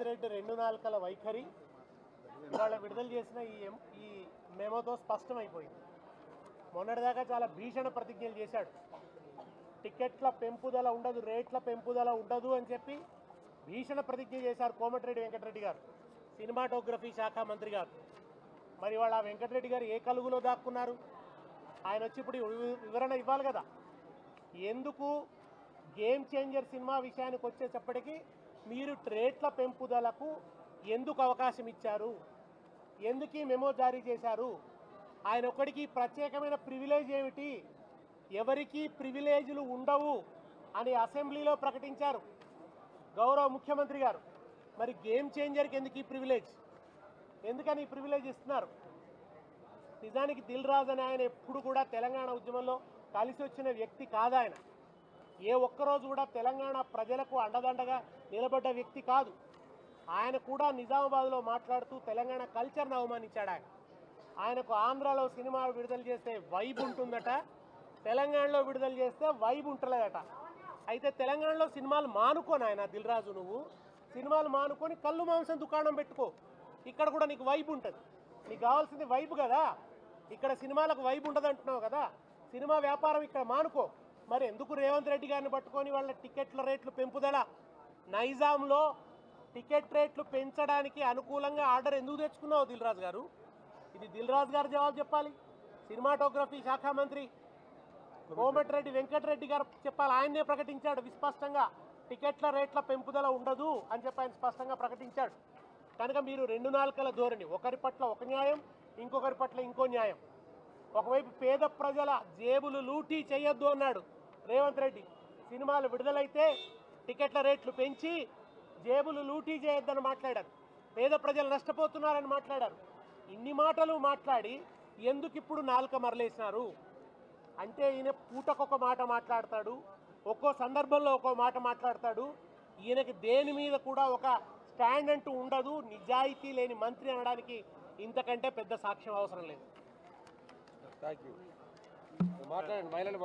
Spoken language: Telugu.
రెడ్డి రెండు నాలుకల వైఖరి ఇవాళ విడుదల చేసిన ఈ మెమోతో స్పష్టమైపోయింది. మొన్నటిదాకా చాలా భీషణ ప్రతిజ్ఞలు చేశాడు. టికెట్ల పెంపుదల ఉండదు, రేట్ల పెంపుదల ఉండదు అని చెప్పి భీషణ ప్రతిజ్ఞ చేశారు కోమటిరెడ్డి వెంకటరెడ్డి గారు, సినిమాటోగ్రఫీ శాఖ మంత్రి గారు. మరి వాళ్ళ వెంకటరెడ్డి గారు ఏ కలుగులో దాక్కున్నారు? ఆయన వచ్చి ఇప్పుడు వివరణ ఇవ్వాలి కదా. ఎందుకు గేమ్ చేంజర్ సినిమా విషయానికి వచ్చేటప్పటికీ మీరు రేట్ల పెంపుదలకు ఎందుకు అవకాశం ఇచ్చారు, ఎందుకు ఈ మెమో జారీ చేశారు, ఆయన ఒక్కడికి ప్రత్యేకమైన ప్రివిలేజ్ ఏమిటి, ఎవరికి ప్రివిలేజ్లు ఉండవు అని అసెంబ్లీలో ప్రకటించారు గౌరవ ముఖ్యమంత్రి గారు. మరి గేమ్ చేంజర్కి ఎందుకు ఈ ప్రివిలేజ్, ఎందుకని ఈ ప్రివిలేజ్ ఇస్తున్నారు? నిజానికి దిల్ రాజు అని ఆయన ఎప్పుడు కూడా తెలంగాణ ఉద్యమంలో కలిసి వచ్చిన వ్యక్తి కాదు. ఆయన ఏ ఒక్కరోజు కూడా తెలంగాణ ప్రజలకు అండదండగా నిలబడ్డ వ్యక్తి కాదు. ఆయన కూడా నిజామాబాద్లో మాట్లాడుతూ తెలంగాణ కల్చర్ను అవమానించాడు. ఆయనకు ఆంధ్రాలో సినిమా విడుదల చేస్తే వైబ్ ఉంటుందట, తెలంగాణలో విడుదల చేస్తే వైబ్ ఉంటలేదట. అయితే తెలంగాణలో సినిమాలు మానుకోని ఆయన దిల్ రాజు, నువ్వు సినిమాలు మానుకొని కళ్ళు మాంసం దుకాణం పెట్టుకో, ఇక్కడ కూడా నీకు వైబ్ ఉంటుంది. నీకు కావాల్సింది వైబ్ కదా, ఇక్కడ సినిమాలకు వైబ్ ఉంటుంది అంటున్నావు కదా, సినిమా వ్యాపారం ఇక్కడ మానుకో. మరి ఎందుకు రేవంత్ రెడ్డి గారిని పట్టుకొని వాళ్ళ టికెట్ల రేట్లు పెంపుదల, నైజాంలో టికెట్ రేట్లు పెంచడానికి అనుకూలంగా ఆర్డర్ ఎందుకు తెచ్చుకున్నావు దిల్ రాజు గారు? ఇది దిల్ రాజు గారు జవాబు చెప్పాలి. సినిమాటోగ్రఫీ శాఖ మంత్రి కోమటిరెడ్డి వెంకటరెడ్డి గారు చెప్పాలి. ఆయన్నే ప్రకటించాడు విస్పష్టంగా, టికెట్ల రేట్ల పెంపుదల ఉండదు అని చెప్పి ఆయన స్పష్టంగా ప్రకటించాడు. కనుక మీరు రెండు నాలుకల ధోరణి, ఒకరి పట్ల ఒక న్యాయం, ఇంకొకరి పట్ల ఇంకో న్యాయం. ఒకవైపు పేద ప్రజల జేబులు లూటీ చేయొద్దు అన్నాడు రేవంత్ రెడ్డి, సినిమాలు విడుదలైతే టికెట్ల రేట్లు పెంచి జేబులు లూటీ చేయొద్దని మాట్లాడారు, పేద ప్రజలు నష్టపోతున్నారని మాట్లాడారు. ఇన్ని మాటలు మాట్లాడి ఎందుకు ఇప్పుడు నాలుక మరలేసినారు అంటే, ఈయన పూటకొక మాట మాట్లాడతాడు, ఒక్కో సందర్భంలో ఒక్కో మాట మాట్లాడతాడు. ఈయనకి దేని మీద కూడా ఒక స్టాండ్ అంటూ ఉండదు. నిజాయితీ లేని మంత్రి అనడానికి ఇంతకంటే పెద్ద సాక్ష్యం అవసరం లేదు. Thank you. మాట్లాడండి, మహిళలు